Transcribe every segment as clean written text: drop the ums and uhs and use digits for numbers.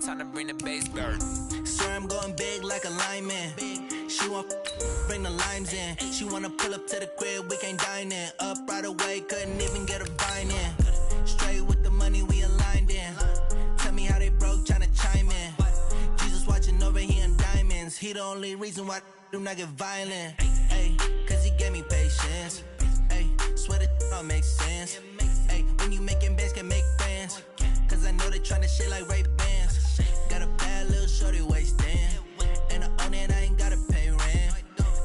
Time to bring the bass back. Swear I'm going big like a lineman. She want bring the limes in. She wanna pull up to the crib, we can't dine in. Up right away, couldn't even get a vine in. Straight with the money we aligned in. Tell me how they broke, tryna chime in. Jesus watching over here in diamonds. He the only reason why I do not get violent. Ay, cause he gave me patience. Ay, swear that don't make sense. Ay, when you making bands can make friends. Cause I know they tryna shit like Ray-Bans. Got a bad little shorty wasting. And I own it, I ain't gotta pay rent.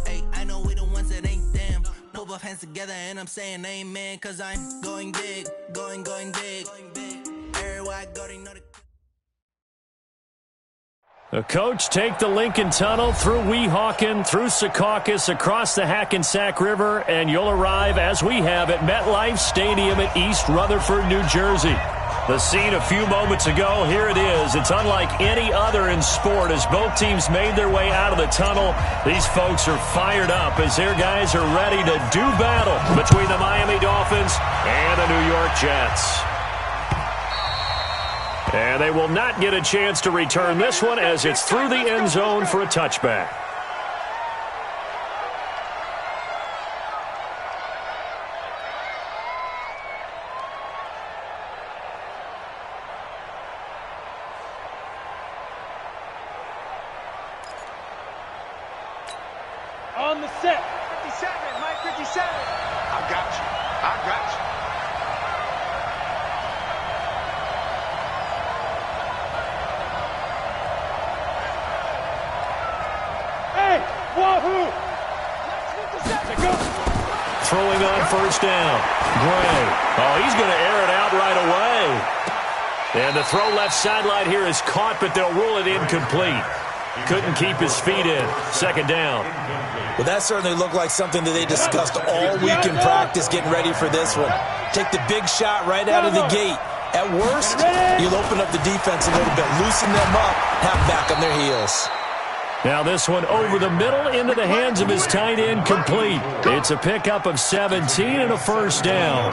Ay, I know we the ones that ain't them. Put both hands together and I'm saying amen. Cause I'm going big, going big. Everywhere I go, they know the... The coach take the Lincoln Tunnel through Weehawken, through Secaucus, across the Hackensack River, and you'll arrive, as we have, at MetLife Stadium at East Rutherford, New Jersey. The scene a few moments ago, here it is. It's unlike any other in sport. As both teams made their way out of the tunnel, these folks are fired up as their guys are ready to do battle between the Miami Dolphins and the New York Jets. And they will not get a chance to return this one as it's through the end zone for a touchback. On the set. 57, Mike 57. I got you. Hey, wahoo! Throwing on first down. Gray. Oh, he's going to air it out right away. And the throw left sideline here is caught, but they'll rule it incomplete. Couldn't keep his feet in. Second down. Well, that certainly looked like something that they discussed all week in practice, getting ready for this one. Take the big shot right out of the gate. At worst, you'll open up the defense a little bit, loosen them up, have them back on their heels. Now this one over the middle into the hands of his tight end, complete. It's a pickup of 17 and a first down.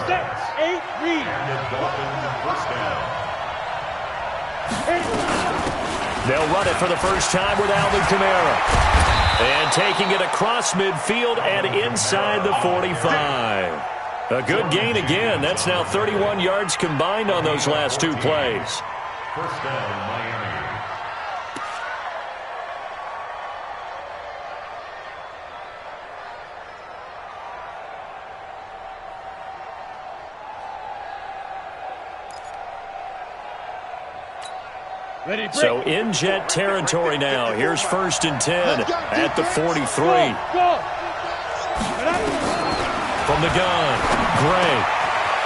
They'll run it for the first time with Alvin Kamara. And taking it across midfield and inside the 45. A good gain again. That's now 31 yards combined on those last two plays. First down, Miami. So in Jet territory now. Here's 1st and 10 at the 43. From the gun, Gray.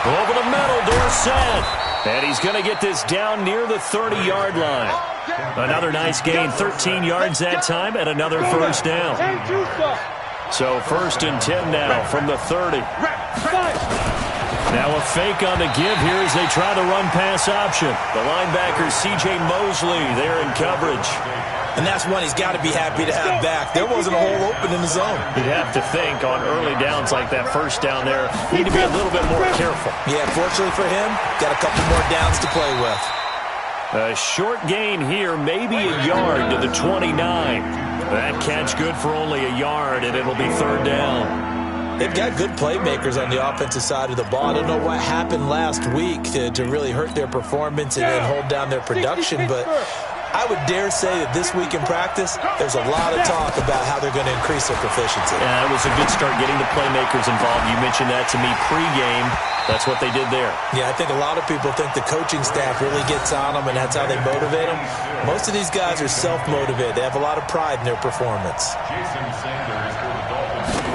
Over the middle, Dorsett. And he's going to get this down near the 30-yard line. Another nice gain, 13 yards that time, and another first down. So 1st and 10 now from the 30. Now a fake on the give here as they try the run-pass option. The linebacker, C.J. Mosley, there in coverage. And that's one he's got to be happy to have back. There wasn't a hole open in the zone. You'd have to think on early downs like that first down there, need to be a little bit more careful. Yeah, fortunately for him, got a couple more downs to play with. A short gain here, maybe a yard to the 29. That catch good for only a yard, and it'll be 3rd down. They've got good playmakers on the offensive side of the ball. I don't know what happened last week to really hurt their performance and then hold down their production, but I would dare say that this week in practice, there's a lot of talk about how they're going to increase their proficiency. Yeah, it was a good start getting the playmakers involved. You mentioned that to me pregame. That's what they did there. Yeah, I think a lot of people think the coaching staff really gets on them, and that's how they motivate them. Most of these guys are self-motivated. They have a lot of pride in their performance. Jason Sanders for the Dolphins.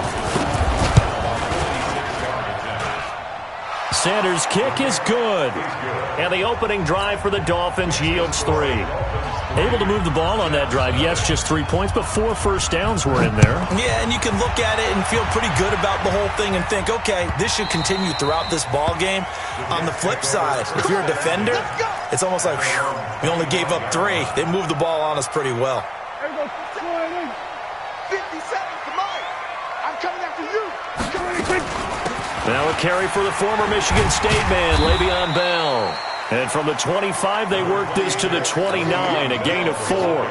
Sanders' kick is good. And the opening drive for the Dolphins yields 3. Able to move the ball on that drive. Yes, just 3 points, but 4 first downs were in there. Yeah, and you can look at it and feel pretty good about the whole thing and think, okay, this should continue throughout this ball game. On the flip side, if you're a defender, it's almost like, whew, we only gave up 3. They moved the ball on us pretty well. 57, come on. I'm coming after you. Now a carry for the former Michigan State man, Le'Veon Bell. And from the 25, they work this to the 29, a gain of 4.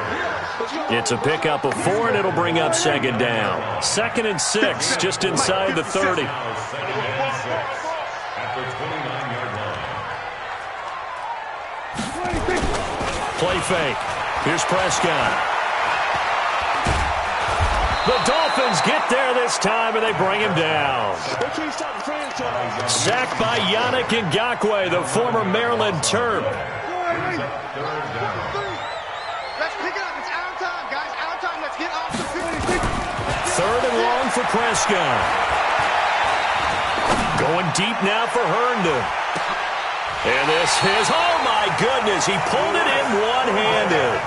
It's a pickup of 4, and it'll bring up second down. 2nd and 6, just inside the 30. Play fake. Here's Prescott. The Dolphins get there this time, and they bring him down. Sacked by Yannick Ngakoue, the former Maryland Terp. Let's pick it up. It's out time, guys. Out time. Let's get off the field. 3rd and long for Prescott. Going deep now for Herndon. And this is, oh my goodness, he pulled it in one-handed.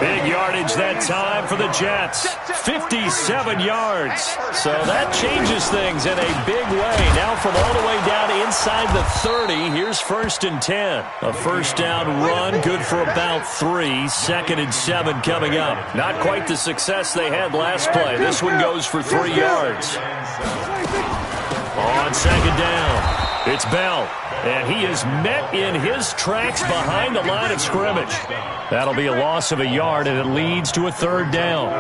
Big yardage that time for the Jets. 57 yards. So that changes things in a big way. Now from all the way down inside the 30, here's 1st and 10. A first down run, good for about 3. 2nd and 7 coming up. Not quite the success they had last play. This one goes for 3 yards. On 2nd down, it's Bell. And he is met in his tracks behind the line of scrimmage. That'll be a loss of a yard, and it leads to a 3rd down.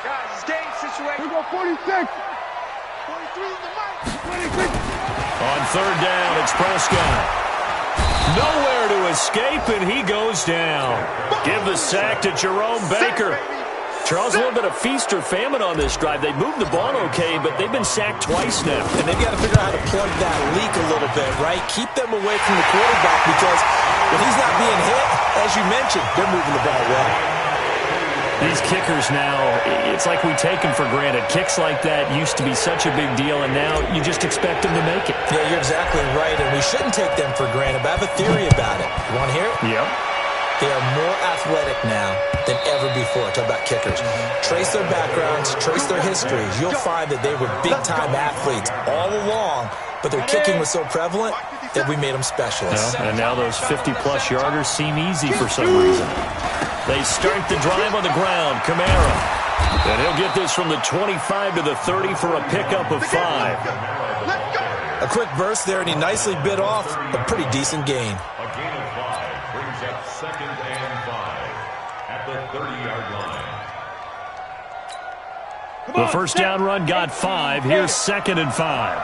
Guys, it's game situation. We go 46. 43 is the mic. 26. On 3rd down, it's Prescott. Nowhere to escape, and he goes down. Give the sack to Jerome Baker. Charles, a little bit of feast or famine on this drive. They moved the ball okay, but they've been sacked twice now. And they've got to figure out how to plug that leak a little bit, right? Keep them away from the quarterback because when he's not being hit, as you mentioned, they're moving the ball well. These kickers now, it's like we take them for granted. Kicks like that used to be such a big deal, and now you just expect them to make it. Yeah, you're exactly right, and we shouldn't take them for granted, but I have a theory about it. You want to hear it? Yep. They are more athletic now than ever before. Talk about kickers. Trace their backgrounds, trace their histories. You'll find that they were big-time athletes all along, but their kicking was so prevalent that we made them specialists. And now those 50-plus yarders seem easy for some reason. They start the drive on the ground. Kamara. And he'll get this from the 25 to the 30 for a pickup of 5. A quick burst there, and he nicely bit off a pretty decent gain. A gain of 5 brings up 2nd and 5 at the 30-yard line. The first down run got 5. Here's 2nd and 5.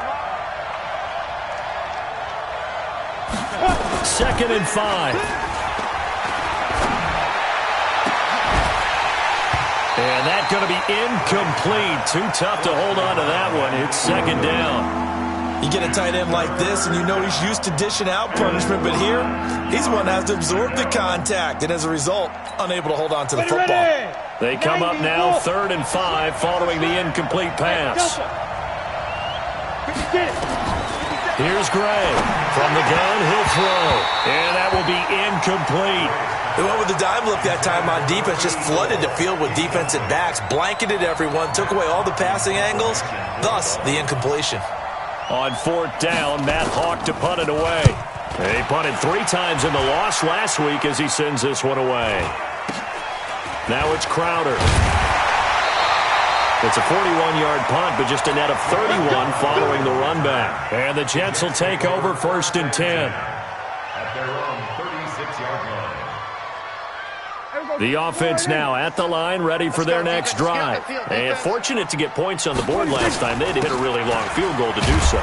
2nd and 5. And that's going to be incomplete. Too tough to hold on to that one. It's 2nd down. You get a tight end like this, and you know he's used to dishing out punishment, but here, he's the one that has to absorb the contact, and as a result, unable to hold on to the football. They come up now 3rd and 5 following the incomplete pass. Here's Gray. From the gun, he'll throw. And that will be incomplete. They went with the dime look that time on defense, just flooded the field with defensive backs, blanketed everyone, took away all the passing angles, thus the incompletion. On 4th down, Matt Hawk to punt it away. He punted 3 times in the loss last week as he sends this one away. Now it's Crowder. It's a 41-yard punt, but just a net of 31 following the run back. And the Jets will take over 1st and 10. At their own 36-yard line. The offense now at the line, ready for their next drive. And fortunate to get points on the board last time. They had to hit a really long field goal to do so.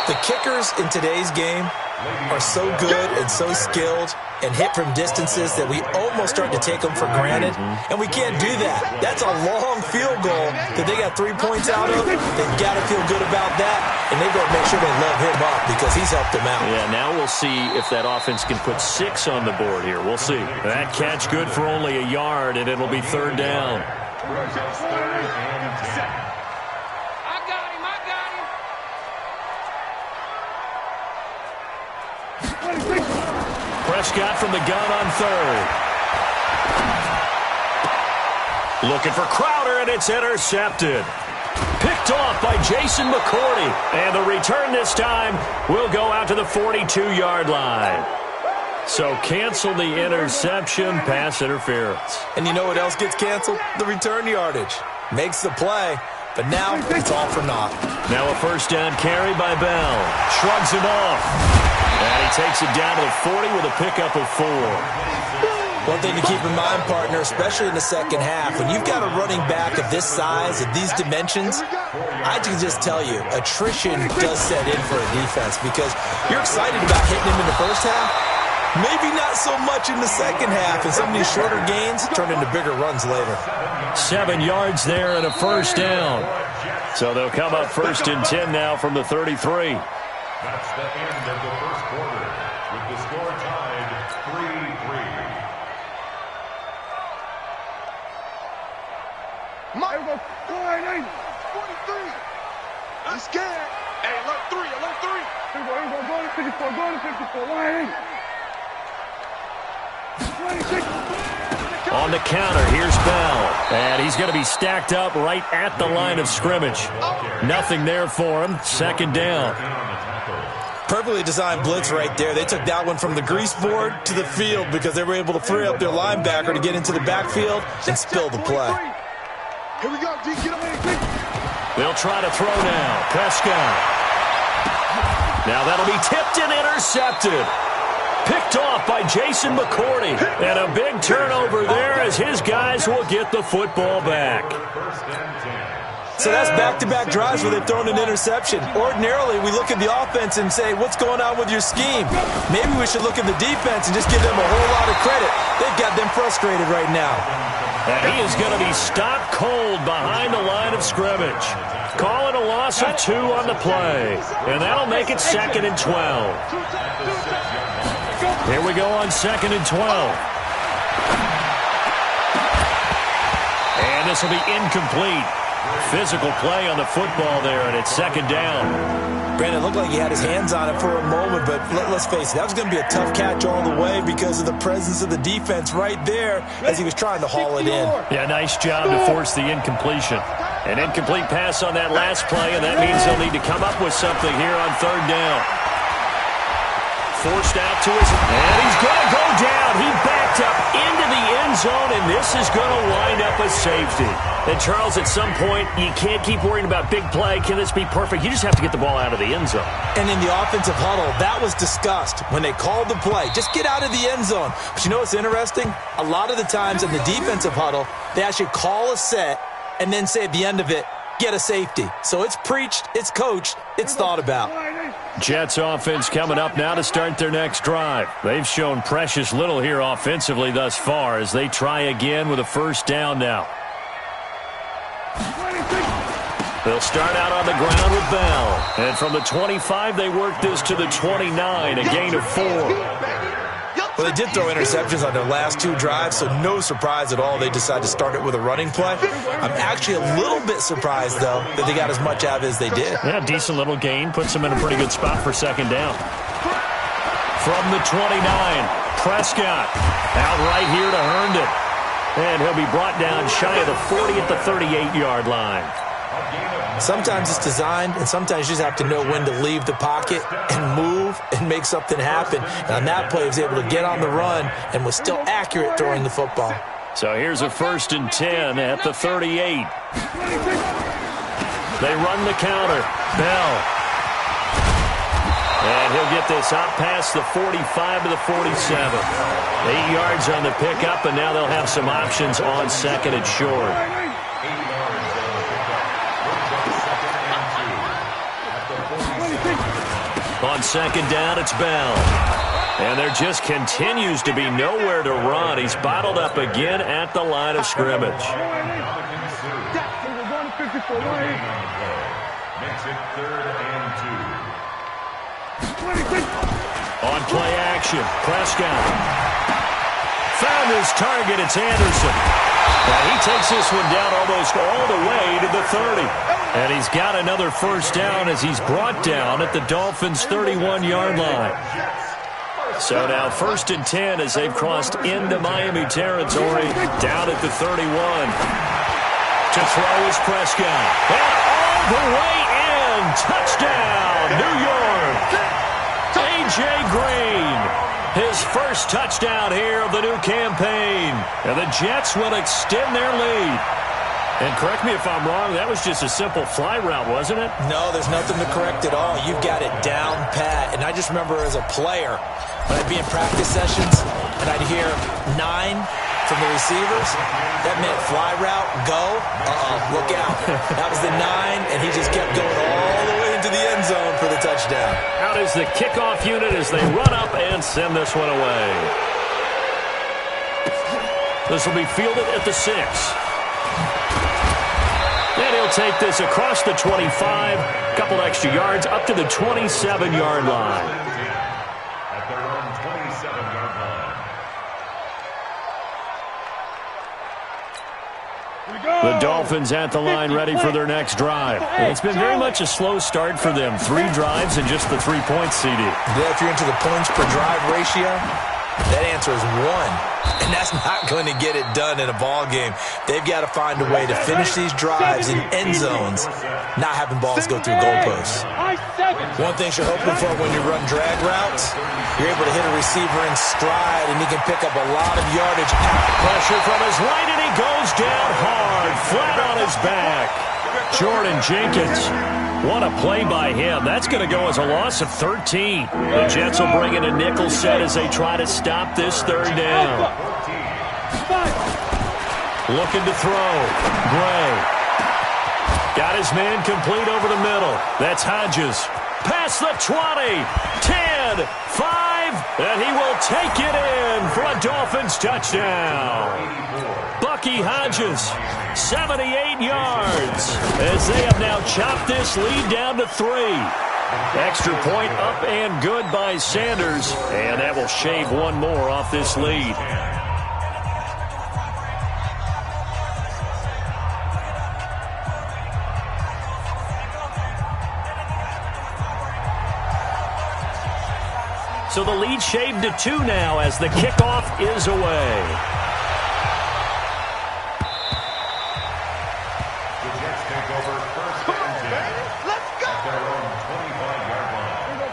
The kickers in today's game are so good and so skilled and hit from distances that we almost start to take them for granted, and we can't do that. That's a long field goal that they got 3 points out of. They've got to feel good about that, and they've got to make sure they love him up because he's helped them out. Yeah, now we'll see if that offense can put 6 on the board here. We'll see. That catch good for only a yard, and it'll be 3rd down. Prescott from the gun on 3rd. Looking for Crowder, and it's intercepted. Picked off by Jason McCourty. And the return this time will go out to the 42-yard line. So cancel the interception, pass interference. And you know what else gets canceled? The return yardage. Makes the play, but now it's all for naught. Now a first down carry by Bell. Shrugs him off. And he takes it down to the 40 with a pickup of 4. One thing to keep in mind, partner, especially in the second half, when you've got a running back of this size, of these dimensions, I can just tell you, attrition does set in for a defense because you're excited about hitting him in the first half. Maybe not so much in the second half, and some of these shorter gains turn into bigger runs later. 7 yards there and a first down. So they'll come up first and 10 now from the 33. That's the end of the first quarter, with the score tied 3-3. Michael, 43. I'm scared. Hey, alert 3, alert 3. Go to 54, go to 54. 180. On the counter, here's Bell. And he's going to be stacked up right at the line of scrimmage. Nothing there for him. Second down. Perfectly designed blitz right there. They took that one from the grease board to the field because they were able to free up their linebacker to get into the backfield and spill the play. Here we go, D. Get away. They'll try to throw now. Prescott. Now that'll be tipped and intercepted. Picked off by Jason McCourty. And a big turnover there as his guys will get the football back. So that's back-to-back drives where they've thrown an interception. Ordinarily, we look at the offense and say, what's going on with your scheme? Maybe we should look at the defense and just give them a whole lot of credit. They've got them frustrated right now. And he is going to be stopped cold behind the line of scrimmage. Calling a loss of 2 on the play. And that'll make it 2nd and 12. Here we go on 2nd and 12. And this will be incomplete. Physical play on the football there, and it's 2nd down. Brandon, it looked like he had his hands on it for a moment, but let's face it, that was going to be a tough catch all the way because of the presence of the defense right there as he was trying to haul it in. Yeah, nice job to force the incompletion. An incomplete pass on that last play, and that means they'll need to come up with something here on 3rd down. Forced out to his, and he's going to go down. He backed up into the end zone, and this is going to wind up a safety. And Charles, at some point, you can't keep worrying about big play. Can this be perfect? You just have to get the ball out of the end zone. And in the offensive huddle, that was discussed when they called the play. Just get out of the end zone. But you know what's interesting? A lot of the times in the defensive huddle, they actually call a set and then say at the end of it, get a safety. So it's preached, it's coached, it's thought about. Jets offense coming up now to start their next drive. They've shown precious little here offensively thus far as they try again with a first down now. They'll start out on the ground with Bell. And from the 25, they work this to the 29, a gain of 4. Well, they did throw interceptions on their last 2 drives, so no surprise at all they decided to start it with a running play. I'm actually a little bit surprised, though, that they got as much out of it as they did. Yeah, decent little gain. Puts them in a pretty good spot for 2nd down. From the 29, Prescott out right here to Herndon. And he'll be brought down shy of the 40 at the 38-yard line. Sometimes it's designed, and sometimes you just have to know when to leave the pocket and move and make something happen. And on that play, he was able to get on the run and was still accurate throwing the football. So here's a 1st and 10 at the 38. They run the counter. Bell. And he'll get this out past the 45 to the 47. 8 yards on the pickup, and now they'll have some options on 2nd and short. On 2nd down, it's Bell. And there just continues to be nowhere to run. He's bottled up again at the line of scrimmage. Makes it 3rd and 2. On play action, Prescott. Found his target, it's Anderson. And he takes this one down almost all the way to the 30. And he's got another first down as he's brought down at the Dolphins' 31-yard line. So now 1st and 10 as they've crossed into Miami territory, down at the 31. To throw is Prescott. And all the way in. Touchdown, New York. A.J. Green. His first touchdown here of the new campaign. And the Jets will extend their lead. And correct me if I'm wrong, that was just a simple fly route, wasn't it? No, there's nothing to correct at all. You've got it down pat. And I just remember as a player, when I'd be in practice sessions and I'd hear 9 from the receivers, that meant fly route, go, look out. That was the 9, and he just kept going all the way into the end zone for the touchdown. Out is the kickoff unit as they run up and send this one away. This will be fielded at the 6. And he'll take this across the 25, a couple extra yards, up to the 27-yard line. At their own 27-yard line. The Dolphins at the line ready for their next drive. It's been very much a slow start for them. 3 drives and just the 3 points, CD. Yeah, if you're into the points per drive ratio, that answer is 1. And that's not going to get it done in a ball game. They've got to find a way to finish these drives in end zones, not having balls go through goalposts. One thing you're hoping for when you run drag routes, You're able to hit a receiver in stride, and he can pick up a lot of yardage. Pressure from his right, and he goes down hard, flat on his back. Jordan Jenkins. What a play by him. That's going to go as a loss of 13. The Jets will bring in a nickel set as they try to stop this third down. Looking to throw. Gray. Got his man complete over the middle. That's Hodges. Past the 20. 10. 5. And he will take it in for a Dolphins touchdown. Bucky Hodges, 78 yards, as they have now chopped this lead down to 3. Extra point up and good by Sanders, and that will shave one more off this lead. So the lead shaved to 2 now as the kickoff is away.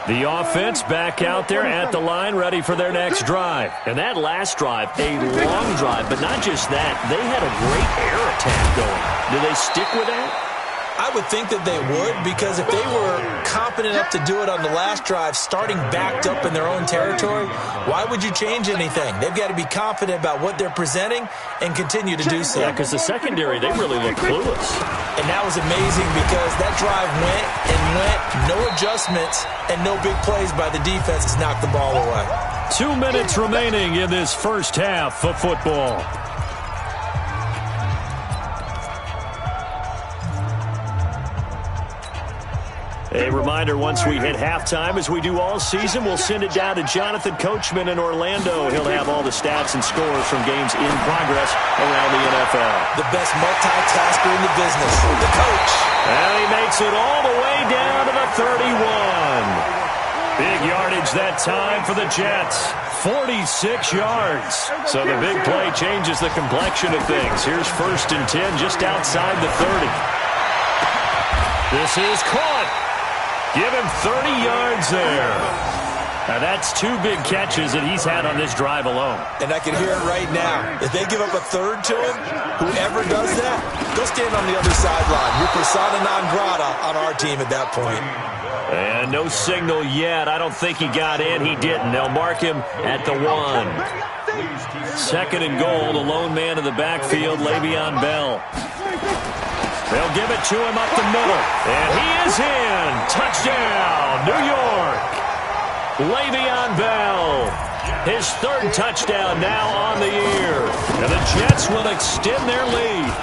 The offense back out there at the line, ready for their next drive. And that last drive, a long drive, but not just that. They had a great air attack going. Do they stick with that? I would think that they would, because if they were confident enough to do it on the last drive, starting backed up in their own territory, why would you change anything? They've got to be confident about what they're presenting and continue to do so. Yeah, because the secondary, they really look clueless. And that was amazing because that drive went and went, no adjustments, and no big plays by the defense has knocked the ball away. 2 minutes remaining in this first half of football. A reminder, once we hit halftime, as we do all season, we'll send it down to Jonathan Coachman in Orlando. He'll have all the stats and scores from games in progress around the NFL. The best multitasker in the business, the coach. And he makes it all the way down to the 31. Big yardage that time for the Jets. 46 yards. So the big play changes the complexion of things. Here's 1st and 10 just outside the 30. This is caught. Give him 30 yards there. Now that's 2 big catches that he's had on this drive alone. And I can hear it right now. If they give up a third to him, whoever does that, go stand on the other sideline. You're persona non grata on our team at that point. And no signal yet. I don't think he got in. He didn't. They'll mark him at the 1. 2nd and goal. The lone man in the backfield, Le'Veon Bell. They'll give it to him up the middle. And he is in. Touchdown, New York. Le'Veon Bell. His 3rd touchdown now on the year. And the Jets will extend their lead.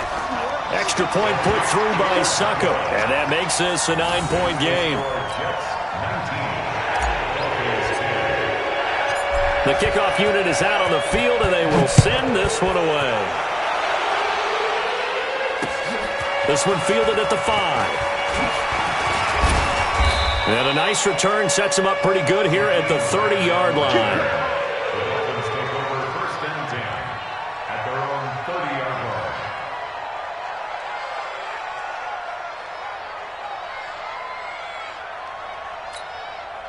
Extra point put through by Succo. And that makes this a 9-point game. The kickoff unit is out on the field, and they will send this one away. This one fielded at the 5. And a nice return sets him up pretty good here at the 30-yard line. The Dolphins take over 1st and 10 at their own 30-yard line.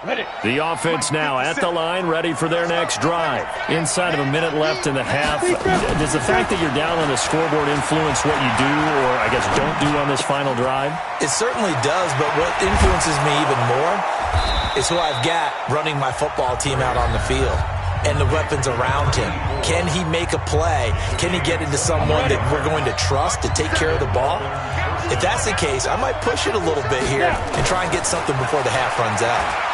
Ready. The offense now at the line, ready for their next drive. Inside of a minute left in the half, does the fact that you're down on the scoreboard influence what you do, or I guess don't do on this final drive? It certainly does, but what influences me even more is who I've got running my football team out on the field and the weapons around him. Can he make a play? Can he get into someone that we're going to trust to take care of the ball? If that's the case, I might push it a little bit here and try and get something before the half runs out.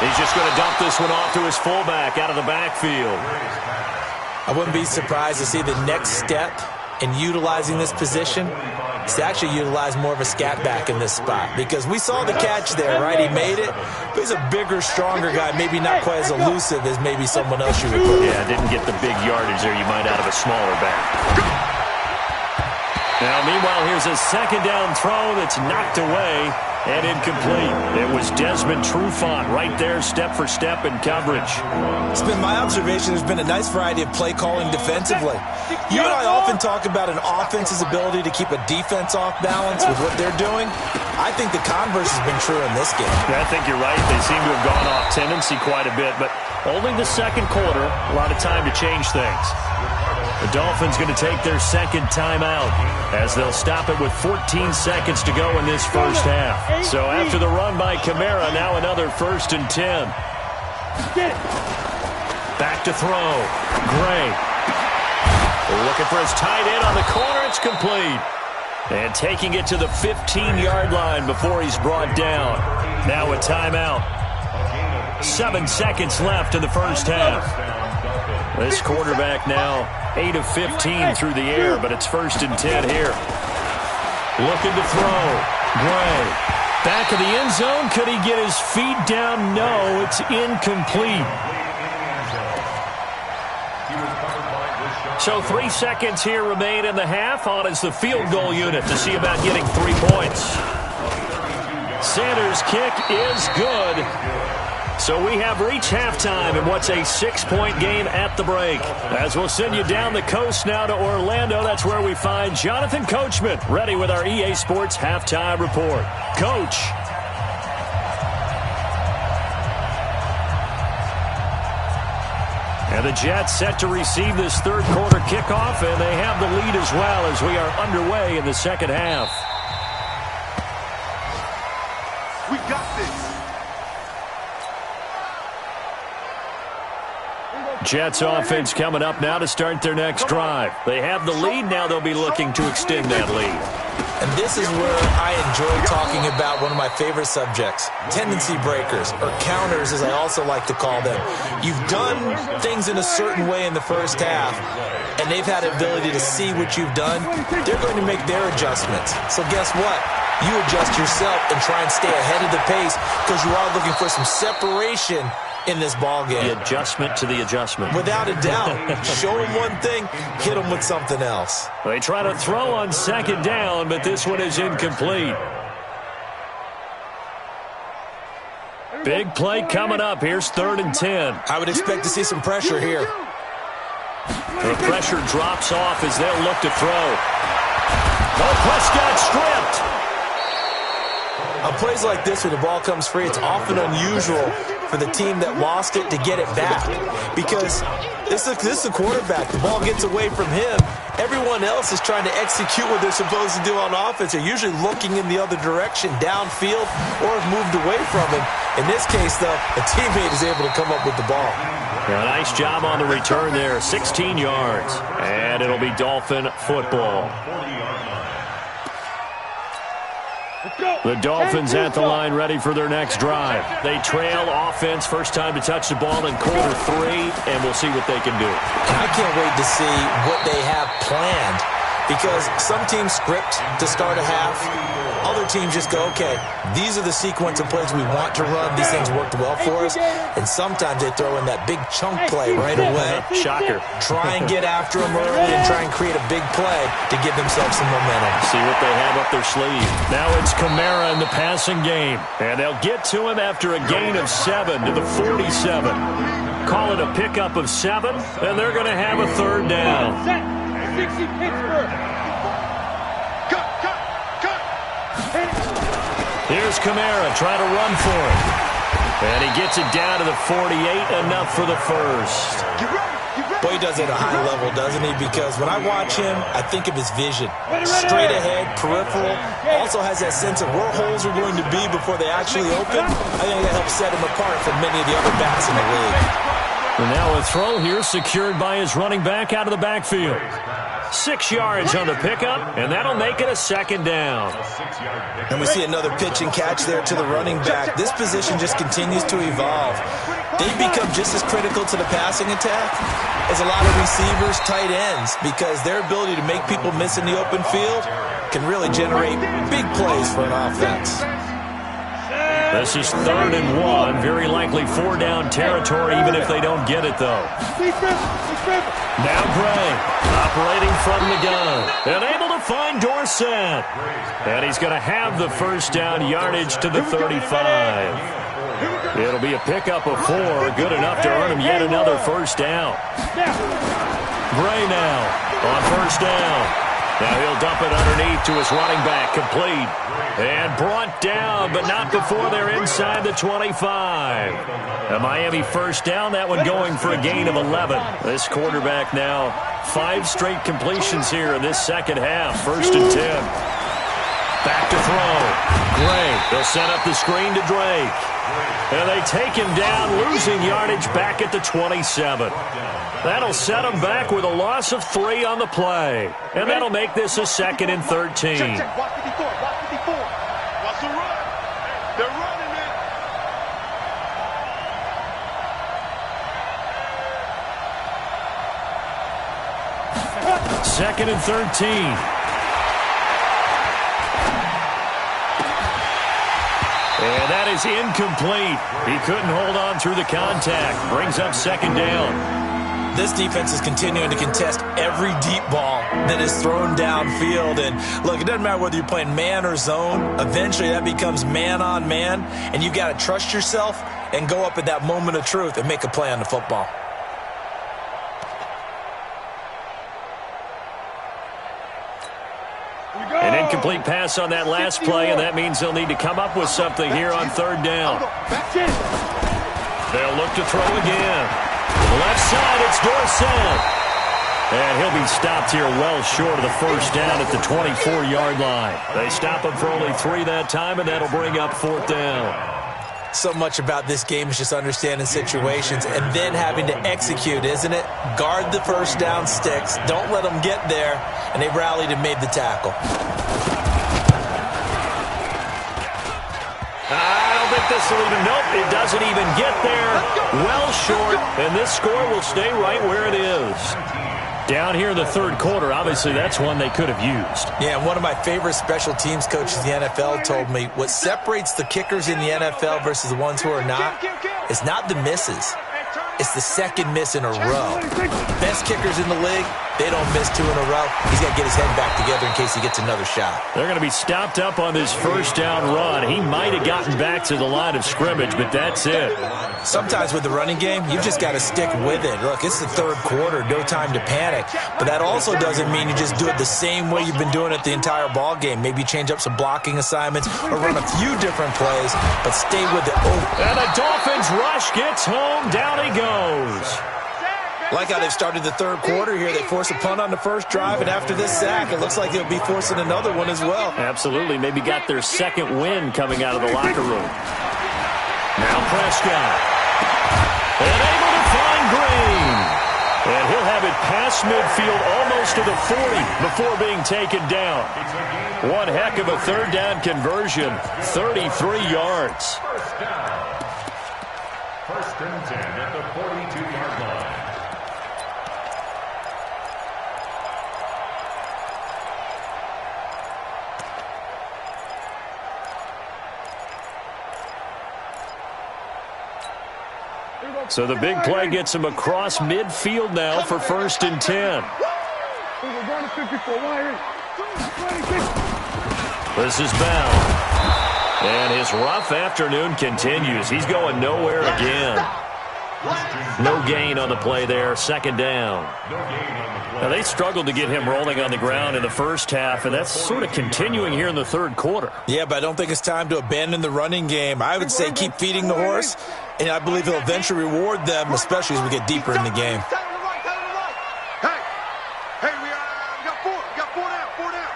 He's just going to dump this one off to his fullback out of the backfield. I wouldn't be surprised to see the next step in utilizing this position is to actually utilize more of a scat back in this spot, because we saw the catch there, right? He made it, but he's a bigger, stronger guy, maybe not quite as elusive as maybe someone else you would put. Yeah, didn't get the big yardage there you might out of a smaller back. Now, meanwhile, here's a second down throw that's knocked away and incomplete. It was Desmond Trufant right there, step for step in coverage. It's been my observation there's been a nice variety of play calling defensively. You and I often talk about an offense's ability to keep a defense off balance with what they're doing. I think the converse has been true in this game. Yeah, I think you're right. They seem to have gone off tendency quite a bit, but only the second quarter, a lot of time to change things. The Dolphins going to take their second timeout as they'll stop it with 14 seconds to go in this first half. So after the run by Kamara, now another 1st and 10. Back to throw. Gray. Looking for his tight end on the corner. It's complete. And taking it to the 15-yard line before he's brought down. Now a timeout. 7 seconds left in the first half. This quarterback now 8 of 15 through the air, but it's 1st and 10 here. Looking to throw. Gray. Back of the end zone. Could he get his feet down? No, it's incomplete. So 3 seconds here remain in the half. On is the field goal unit to see about getting 3 points. Sanders' kick is good. So we have reached halftime in what's a 6-point game at the break. As we'll send you down the coast now to Orlando, that's where we find Jonathan Coachman, ready with our EA Sports Halftime Report. Coach. And the Jets set to receive this third quarter kickoff, and they have the lead as well as we are underway in the second half. We got this. Jets offense coming up now to start their next drive. They have the lead. Now they'll be looking to extend that lead. And this is where I enjoy talking about one of my favorite subjects, tendency breakers, or counters as I also like to call them. You've done things in a certain way in the first half, and they've had the ability to see what you've done. They're going to make their adjustments. So guess what? You adjust yourself and try and stay ahead of the pace because you are looking for some separation in this ball game. The adjustment to the adjustment. Without a doubt. Show them one thing, hit them with something else. They try to throw on second down, but this one is incomplete. Big play coming up. Here's 3rd and 10. I would expect to see some pressure here. The pressure drops off as they'll look to throw. Oh, Prescott stripped. On plays like this, when the ball comes free, it's often unusual for the team that lost it to get it back. Because this is the quarterback. The ball gets away from him. Everyone else is trying to execute what they're supposed to do on offense. They're usually looking in the other direction, downfield, or have moved away from him. In this case, though, a teammate is able to come up with the ball. Yeah, nice job on the return there. 16 yards. And it'll be Dolphin football. The Dolphins at the line ready for their next drive. They trail offense, first time to touch the ball in quarter 3, and we'll see what they can do. And I can't wait to see what they have planned, because some teams script to start a half. Other teams just go, okay, these are the sequence of plays we want to run. These things worked well for us. And sometimes they throw in that big chunk play right away. Shocker. Try and get after them early and try and create a big play to give themselves some momentum. See what they have up their sleeve. Now it's Kamara in the passing game. And they'll get to him after a gain of 7 to the 47. Call it a pickup of 7, and they're going to have a 3rd down. 60 Pittsburgh. Here Here's Kamara trying to run for it. And he gets it down to the 48, enough for the first. Boy, he does it at a high level, doesn't he? Because when I watch him, I think of his vision. Straight ahead, peripheral. Also has that sense of where holes are going to be before they actually open. I think that helps set him apart from many of the other backs in the league. And now a throw here secured by his running back out of the backfield. 6 yards on the pickup, and that'll make it a second down. And we see another pitch and catch there to the running back. This position just continues to evolve. They become just as critical to the passing attack as a lot of receivers, tight ends, because their ability to make people miss in the open field can really generate big plays for an offense. This is 3rd and 1, very likely 4-down territory, even if they don't get it, though. Now Gray, operating from the gun, and able to find Dorsett. And he's going to have the first down, yardage to the 35. It'll be a pickup of 4, good enough to earn him yet another first down. Gray now on first down. Now he'll dump it underneath to his running back, complete. And brought down, but not before they're inside the 25. A Miami first down, that one going for a gain of 11. This quarterback now, 5 straight completions here in this second half. 1st and 10. Back to throw. Gray, they'll set up the screen to Drake. And they take him down, losing yardage back at the 27. That'll set him back with a loss of 3 on the play. And that'll make this a 2nd and 13. Watch 54, watch 54. Watch the run. They're running it. 2nd and 13. And that is incomplete. He couldn't hold on through the contact. Brings up 2nd down. This defense is continuing to contest every deep ball that is thrown downfield. And, look, it doesn't matter whether you're playing man or zone. Eventually that becomes man on man, and you've got to trust yourself and go up at that moment of truth and make a play on the football. An incomplete pass on that last play, and that means they'll need to come up with something here on 3rd down. They'll look to throw again. Left side, it's Dorsett. And he'll be stopped here well short of the first down at the 24-yard line. They stop him for only 3 that time, and that'll bring up 4th down. So much about this game is just understanding situations and then having to execute, isn't it? Guard the first down sticks. Don't let them get there. And they rallied and made the tackle. I don't think this will even, nope, it doesn't even get there. Well short, and this score will stay right where it is. Down here in the 3rd quarter, obviously that's one they could have used. Yeah, and one of my favorite special teams coaches in the NFL told me what separates the kickers in the NFL versus the ones who are not is not the misses. It's the 2nd miss in a row. Best kickers in the league, they don't miss 2 in a row. He's got to get his head back together in case he gets another shot. They're going to be stopped up on this first down run. He might have gotten back to the line of scrimmage, but that's it. Sometimes with the running game, you've just got to stick with it. Look, it's the 3rd quarter, no time to panic. But that also doesn't mean you just do it the same way you've been doing it the entire ball game. Maybe change up some blocking assignments or run a few different plays, but stay with it. Oh. And the Dolphins rush gets home. Down he goes. Like how they've started the 3rd quarter here. They force a punt on the first drive, and after this sack, it looks like they'll be forcing another one as well. Absolutely. Maybe got their 2nd win coming out of the locker room. Now Prescott. And able to find Green. And he'll have it past midfield almost to the 40 before being taken down. One heck of a 3rd down conversion. 33 yards. First down. 1st and 10 at the 42-yard line. So the big play gets him across midfield now for 1st and 10. This is Bell. And his rough afternoon continues. He's going nowhere again. No gain on the play there, second down. Now, they struggled to get him rolling on the ground in the first half, and that's sort of continuing here in the third quarter. Yeah, but I don't think it's time to abandon the running game. I would say keep feeding the horse, and I believe he'll eventually reward them, especially as we get deeper in the game. Hey, we got four down.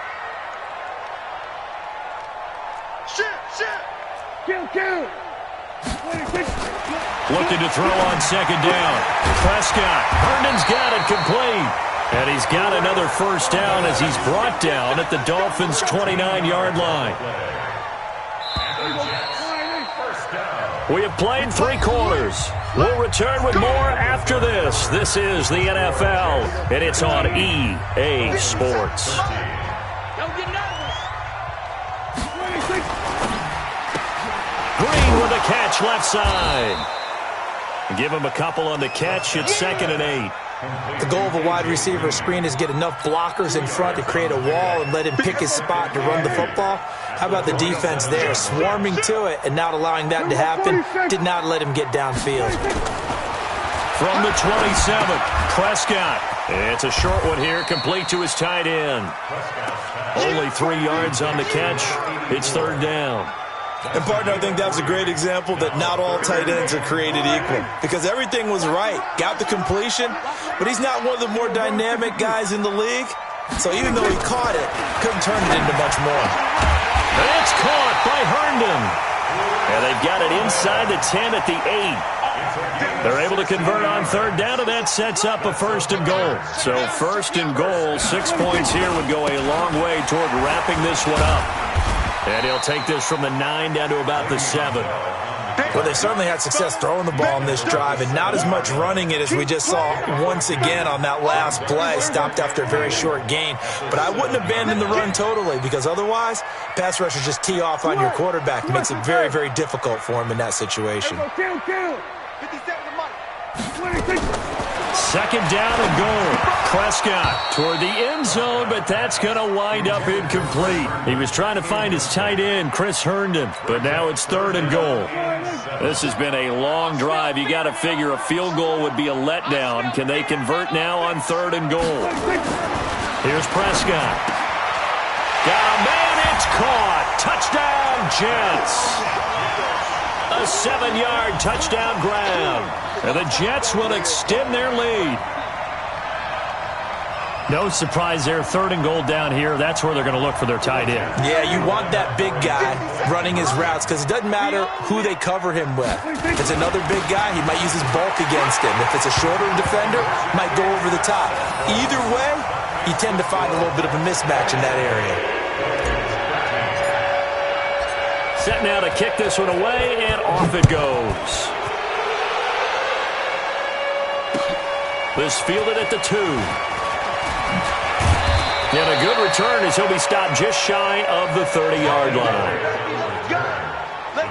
Shit. Kill. Looking to throw on second down. Prescott. Herndon's got it complete. And he's got another first down as he's brought down at the Dolphins' 29-yard line. We have played 3 quarters. We'll return with more after this. This is the NFL, and it's on EA Sports. Don't get nervous. Green with a catch left side. Give him a couple on the catch. It's 2nd and 8. The goal of a wide receiver screen is get enough blockers in front to create a wall and let him pick his spot to run the football. How about the defense there, swarming to it and not allowing that to happen? Did not let him get downfield. From the 27, Prescott. It's a short one here, complete to his tight end. Only 3 yards on the catch. It's 3rd down. And, partner, I think that's a great example that not all tight ends are created equal because everything was right. Got the completion, but he's not one of the more dynamic guys in the league. So even though he caught it, couldn't turn it into much more. And it's caught by Herndon. And they've got it inside the 10 at the 8. They're able to convert on 3rd down, and that sets up a 1st and goal. So 1st and goal, 6 points here would go a long way toward wrapping this one up. And he'll take this from the 9 down to about the 7. Well, they certainly had success throwing the ball in this drive, and not as much running it as we just saw once again on that last play. Stopped after a very short gain. But I wouldn't abandon the run totally because otherwise, pass rushers just tee off on your quarterback. It makes it very, very difficult for him in that situation. Kill. 57 to Mike. 2nd down and goal. Prescott toward the end zone, but that's going to wind up incomplete. He was trying to find his tight end, Chris Herndon, but now it's 3rd and goal. This has been a long drive. You got to figure a field goal would be a letdown. Can they convert now on 3rd and goal? Here's Prescott. Got a man, it's caught. Touchdown, Jets. A 7-yard touchdown grab. And the Jets will extend their lead. No surprise there. 3rd and goal down here. That's where they're going to look for their tight end. Yeah, you want that big guy running his routes because it doesn't matter who they cover him with. If it's another big guy, he might use his bulk against him. If it's a shorter defender, might go over the top. Either way, you tend to find a little bit of a mismatch in that area. Set now to kick this one away, and off it goes. This fielded at the 2. And a good return as he'll be stopped just shy of the 30-yard line. Let's go. Take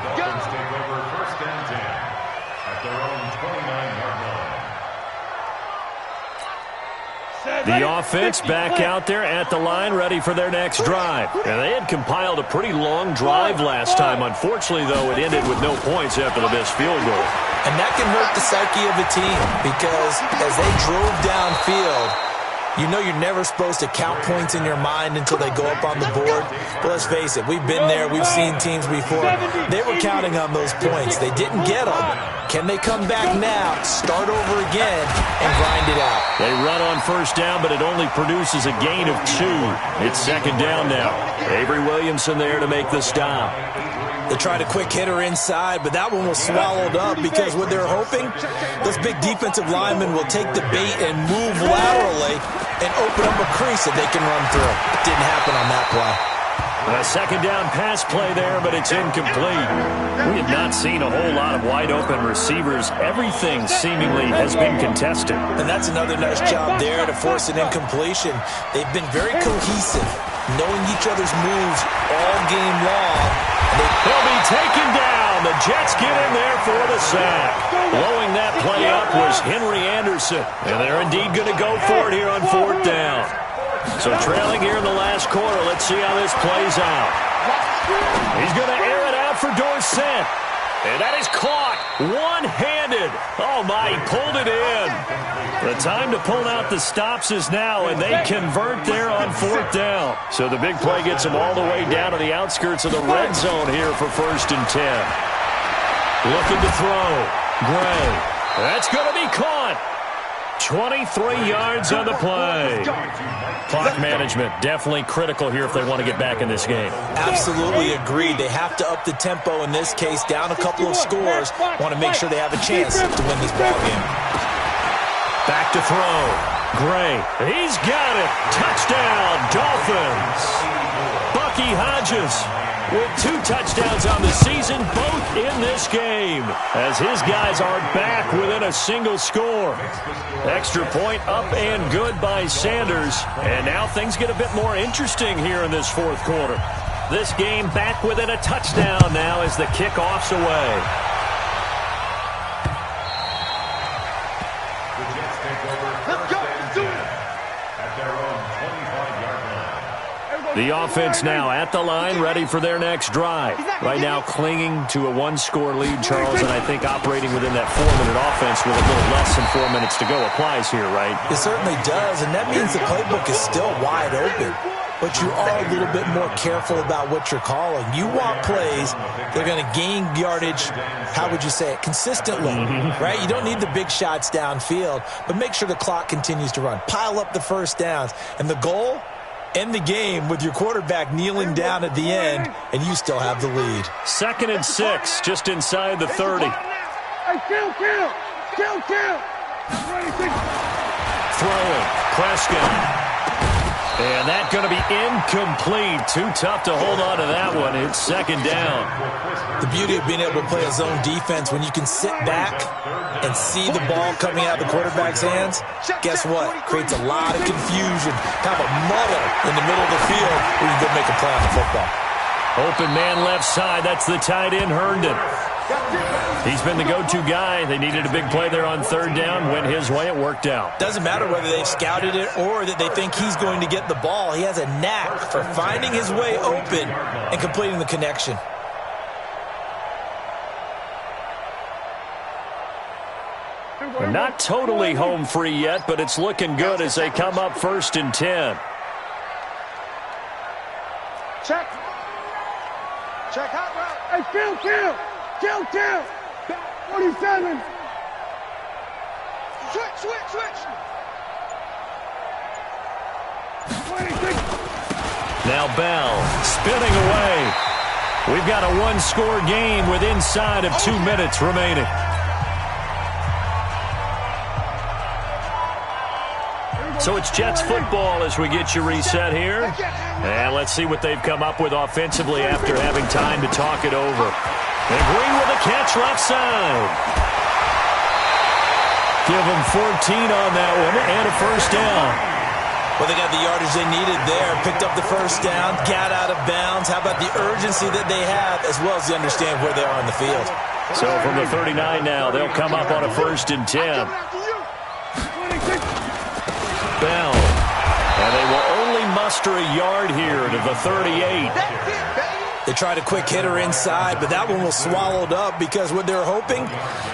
over 1st and 10 at their own 29-yard line. The offense back out there at the line, ready for their next drive. And they had compiled a pretty long drive last time. Unfortunately, though, it ended with no points after the missed field goal. And that can hurt the psyche of a team because as they drove downfield, you know you're never supposed to count points in your mind until they go up on the board. But let's face it, we've been there. We've seen teams before. They were counting on those points. They didn't get them. Can they come back now, start over again, and grind it out? They run on 1st down, but it only produces a gain of 2. It's 2nd down now. Avery Williamson there to make the stop. They tried a quick hitter inside, but that one was swallowed up because what they're hoping, those big defensive linemen will take the bait and move laterally and open up a crease that they can run through. Didn't happen on that play. A 2nd down pass play there, but it's incomplete. We have not seen a whole lot of wide-open receivers. Everything seemingly has been contested. And that's another nice job there to force an incompletion. They've been very cohesive, knowing each other's moves all game long. He'll be taken down. The Jets get in there for the sack. Blowing that play up was Henry Anderson. And they're indeed going to go for it here on 4th down. So trailing here in the last quarter. Let's see how this plays out. He's going to air it out for Dorsett. And that is caught one-handed. good. Oh, my, he pulled it in. The time to pull out the stops is now, and they convert there on 4th down. So the big play gets them all the way down to the outskirts of the red zone here for 1st and 10. Looking to throw. Gray. That's going to be caught. 23 yards on the play. Clock management definitely critical here if they want to get back in this game. Absolutely agreed. They have to up the tempo in this case, down a couple of scores. Want to make sure they have a chance to win this ball game. Back to throw. Gray. He's got it. Touchdown, Dolphins. Bucky Hodges with 2 touchdowns on the season, both in this game, as his guys are back within a single score. Extra point up and good by Sanders, and now things get a bit more interesting here in this 4th quarter. This game back within a touchdown now as the kickoff's away. The offense now at the line, ready for their next drive. Right now clinging to a 1-score lead, Charles, and I think operating within that 4-minute offense with a little less than 4 minutes to go applies here, right? It certainly does, and that means the playbook is still wide open. But you are a little bit more careful about what you're calling. You want plays, they're going to gain yardage, how would you say it, consistently, right? You don't need the big shots downfield, but make sure the clock continues to run. Pile up the first downs, and the goal, end the game with your quarterback kneeling down at the end, and you still have the lead. 2nd and 6, just inside the 30. Throwing, Prescott. And that's going to be incomplete. Too tough to hold on to that one. It's 2nd down. The beauty of being able to play a zone defense when you can sit back and see the ball coming out of the quarterback's hands, guess what? Creates a lot of confusion, kind of a muddle in the middle of the field where you can go make a play on the football. Open man left side. That's the tight end, Herndon. He's been the go-to guy. They needed a big play there on 3rd down. Went his way. It worked out. Doesn't matter whether they've scouted it or that they think he's going to get the ball. He has a knack for finding his way open and completing the connection. They're not totally home free yet, but it's looking good as they come up 1st and 10. Check. Check hot route. Hey, kill. 47. Switch. 26. Now Bell spinning away. We've got a 1-score game with inside of 2 minutes remaining. So it's Jets football as we get you reset here. And let's see what they've come up with offensively after having time to talk it over. And Green with a catch left side. Give them 14 on that one and a 1st down. Well, they got the yardage they needed there. Picked up the 1st down, got out of bounds. How about the urgency that they have as well as they understand where they are on the field? So from the 39 now, they'll come up on a 1st and 10. Bell. And they will only muster a yard here to the 38. They tried a quick hitter inside, but that one was swallowed up because what they're hoping,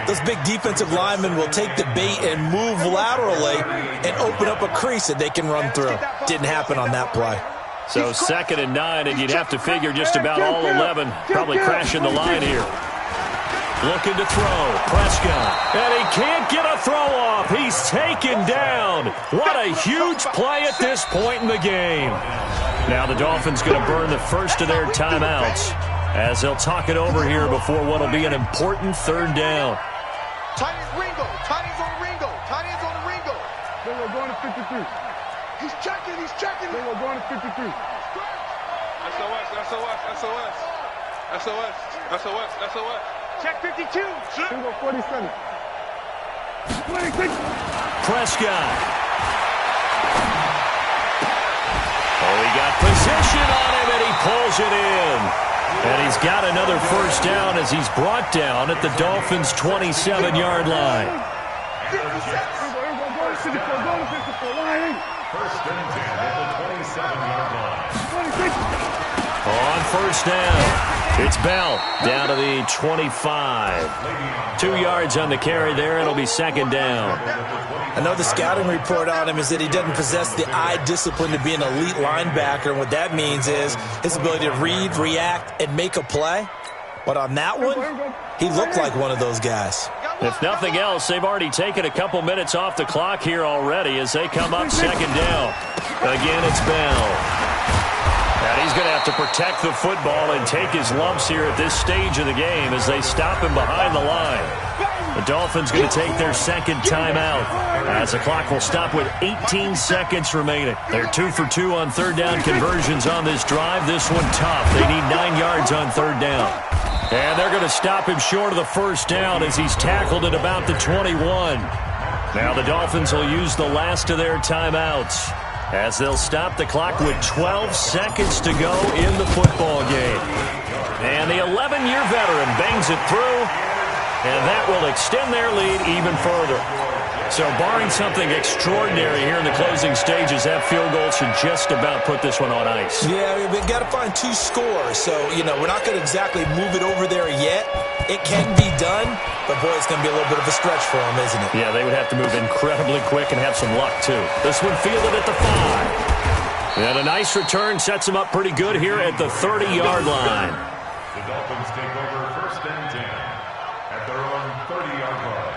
those big defensive linemen will take the bait and move laterally and open up a crease that they can run through. Didn't happen on that play. So 2nd and 9, and you'd have to figure just about all 11 probably crashing the line here. Looking to throw. Prescott. And he can't get a throw off. He's taken down. What a huge play at this point in the game. Now the Dolphins going to burn the first of their timeouts as they'll talk it over here before what will be an important 3rd down. Tight ends Ringo. Tight ends on Ringo. Tight ends on the Ringo. Ringo going to 53. He's checking. Ringo going to 53. SOS. Check 52. Ringo 47. 26. Prescott. Oh, he got position on him, and he pulls it in. And he's got another 1st down as he's brought down at the Dolphins' 27-yard line. 1st and 10 at the 27-yard line. On 1st down. It's Bell down to the 25. 2 yards on the carry there. It'll be second down. I know the scouting report on him is that he doesn't possess the eye discipline to be an elite linebacker. And what that means is his ability to read, react, and make a play. But on that one, he looked like one of those guys. If nothing else, they've already taken a couple minutes off the clock here already as they come up second down. Again, it's Bell. And he's going to have to protect the football and take his lumps here at this stage of the game as they stop him behind the line. The Dolphins going to take their second timeout as the clock will stop with 18 seconds remaining. They're 2 for 2 on third down conversions on this drive. This one tough. They need 9 yards on third down. And they're going to stop him short of the first down as he's tackled at about the 21. Now the Dolphins will use the last of their timeouts as they'll stop the clock with 12 seconds to go in the football game. And the 11-year veteran bangs it through, and that will extend their lead even further. So barring something extraordinary here in the closing stages, that field goal should just about put this one on ice. Yeah, we've got to find 2 scores. So, we're not going to exactly move it over there yet. It can be done, but, boy, it's going to be a little bit of a stretch for them, isn't it? Yeah, they would have to move incredibly quick and have some luck, too. This one fielded at the 5. And a nice return sets them up pretty good here at the 30-yard line. The Dolphins take over first and 10 at their own 30-yard line.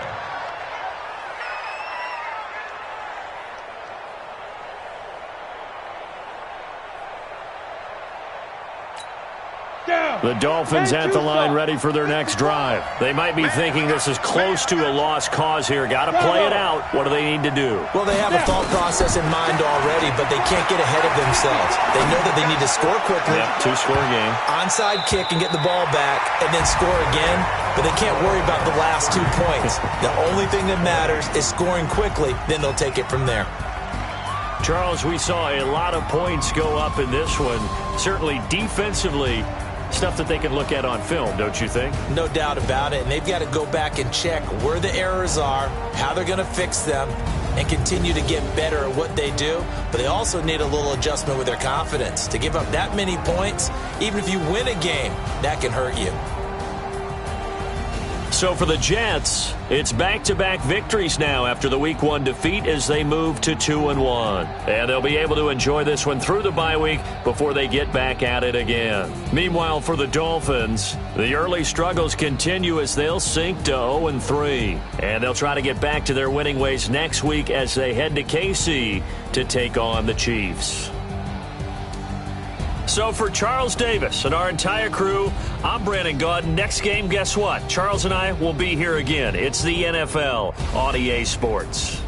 The Dolphins at the line ready for their next drive. They might be thinking this is close to a lost cause here. Got to play it out. What do they need to do? Well, they have a thought process in mind already, but they can't get ahead of themselves. They know that they need to score quickly. Yep, 2-score game. Onside kick and get the ball back and then score again, but they can't worry about the last 2 points. The only thing that matters is scoring quickly, then they'll take it from there. Charles, we saw a lot of points go up in this one. Certainly defensively, stuff that they can look at on film, don't you think? No doubt about it, and they've got to go back and check where the errors are, how they're going to fix them, and continue to get better at what they do. But they also need a little adjustment with their confidence. To give up that many points, even if you win a game, that can hurt you. So for the Jets, it's back-to-back victories now after the Week 1 defeat as they move to 2-1. And they'll be able to enjoy this one through the bye week before they get back at it again. Meanwhile, for the Dolphins, the early struggles continue as they'll sink to 0-3. And they'll try to get back to their winning ways next week as they head to KC to take on the Chiefs. So for Charles Davis and our entire crew, I'm Brandon Gaudin. Next game, guess what? Charles and I will be here again. It's the NFL on EA Sports.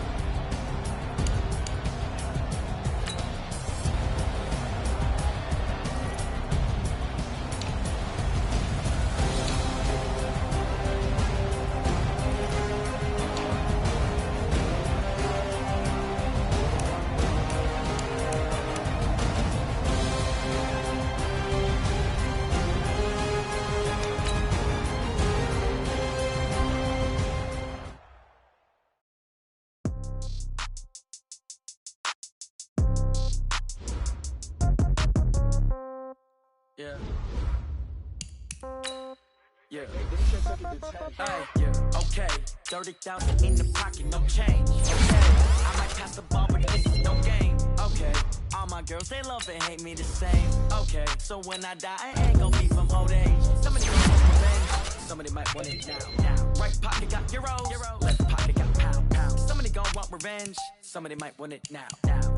Yeah. Okay. 30,000 in the pocket, no change. Okay. I might pass the ball, but this is no game. Okay. All my girls, they love and hate me the same. Okay. So when I die, I ain't gonna be from old age. Somebody gonna want revenge. Somebody might want it now. Right pocket got euros. Left pocket got pound. Somebody gonna want revenge. Somebody might want it now.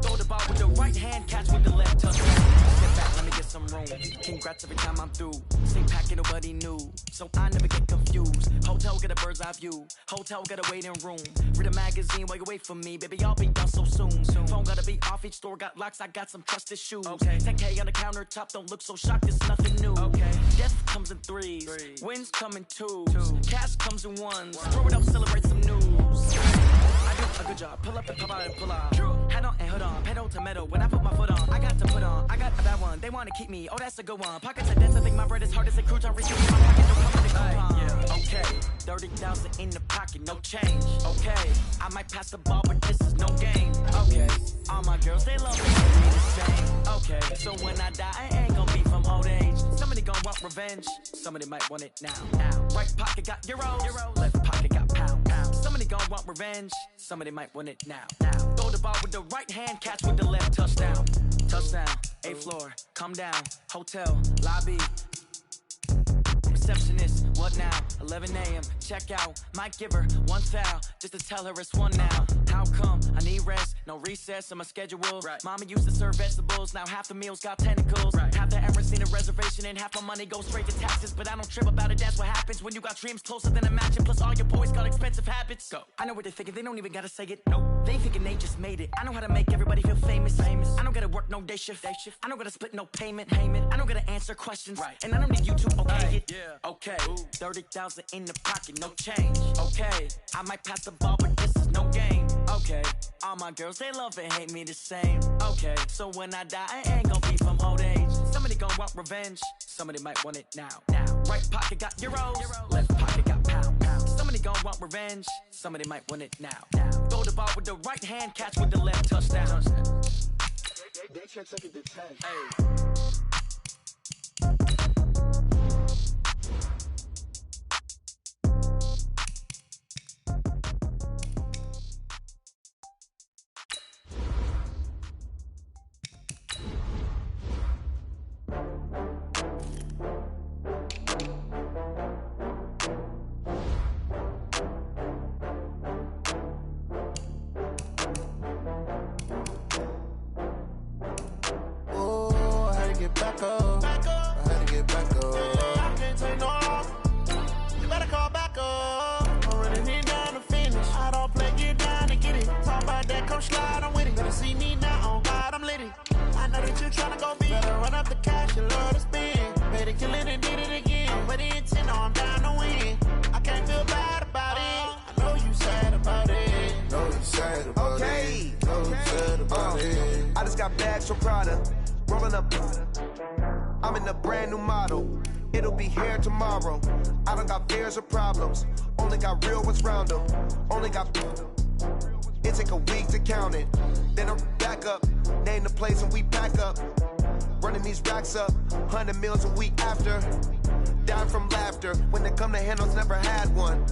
Throw the ball with the right hand, catch with the left touch. Step back, let me get some room. Congrats every time I'm through. Same packet, nobody knew. So I never get confused. Hotel get a bird's eye view. Hotel get a waiting room. Read a magazine while you wait for me. Baby, I'll be done so soon. Phone gotta be off, each store got locks. I got some trusted shoes. Okay. 10K on the countertop, don't look so shocked, it's nothing new. Okay. Death comes in threes. Wins come in twos. Cash comes in ones. Throw it up, celebrate some news. I do a good job. Pull up and pop out and pull out. Hat on and hood on. Pedal to metal. When I put my foot on, I got to put on. I got that one. They want to keep me. Oh, that's a good one. Pockets are dense. I think my bread is hard as a crouton. Receive my pocket. Don't come with a coupon. Okay. 30,000 in the pocket. pocket, no change. Okay, I might pass the ball, but this is no game. Okay, all my girls, they love me the same. Okay, so when I die, I ain't gonna be from old age. Somebody gon' want revenge, somebody might want it now. Right pocket got euros, left pocket got pounds. Somebody gon' want revenge, somebody might want it now. Throw the ball with the right hand, catch with the left, touchdown. Touchdown, 8th floor, come down, hotel, lobby. Receptionist, what now? 11 a.m. check out. Might give her one foul just to tell her it's one now. How come? I need rest, no recess in my schedule. Right. Mama used to serve vegetables, now half the meals got tentacles. Right. Half the errands need a reservation and half my money goes straight to taxes. But I don't trip about it, that's what happens when you got dreams closer than a mansion. Plus all your boys got expensive habits. Go. I know what they're thinking, they don't even gotta say it. Nope. They thinking they just made it. I know how to make everybody feel famous. I don't gotta work no day shift. I don't gotta split no payment. I don't gotta answer questions. Right. And I don't need you to okay it. Yeah. Okay, 30,000 in the pocket, no change. Okay, I might pass the ball, but this is no game. Okay, all my girls, they love and hate me the same. Okay, so when I die, I ain't gonna be from old age. Somebody gon' want revenge, somebody might want it now. Right pocket got euros, left pocket got pounds. Somebody gon' want revenge, somebody might want it now. Throw the ball with the right hand, catch with the left, touchdown. They check second to 10. Hey. Back up. I had to get back up. I can't take no loss. You better call back up. I'm running it down to finish. I don't play, get down and get it. Talk about that, come slide, I'm with it. Better see me now, on God, I'm litty. I know that you tryna go big. Better run up the cash, you love to spend. Better kill it and did it again. But the intent, no, I'm down to win. I can't feel bad about it. I know you sad about it. Know you sad about it. Know you sad about it. I just got bags from Prada. Rolling up, I'm in a brand new model. It'll be here tomorrow. I don't got fears or problems. Only got real ones round them. Only got. It take a week to count it. Then I'm back up. Name the place and we pack up. Running these racks up. 100 meals a week after. Dying from laughter. When they come to handles, never had one.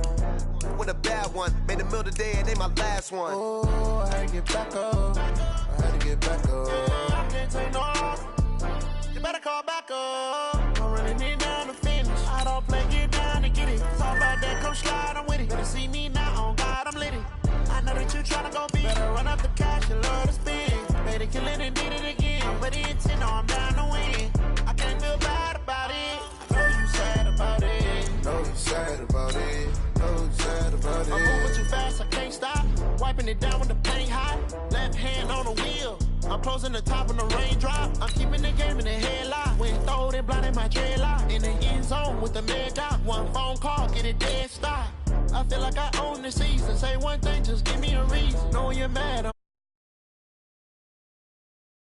With a bad one. Made a meal today and they my last one. Oh, I had to get back up. I had to get back up. I can't take no loss. You better call back up. I'm running it down to finish. I don't play, get down and get it. Talk about that, come slide, I'm with it. Better see me now, on God, I'm litty. I know that you tryna go big. Better run up the cash, you love to spend. Better kill it and did it again. But the intent, no, I'm down to win. I can't feel bad about it. I know you sad about it. Know you sad about it. Know you sad about it. I'm moving too fast, I can't stop. Wiping it down with the paint hot. Left hand on the wheel. I'm closing the top when the raindrop. I'm keeping the game in the headlock. When throwed and blinded my dreadlock. In the end zone with the mad dot. One phone call, get it dead stop. I feel like I own the season. Say one thing, just give me a reason. Know you're mad.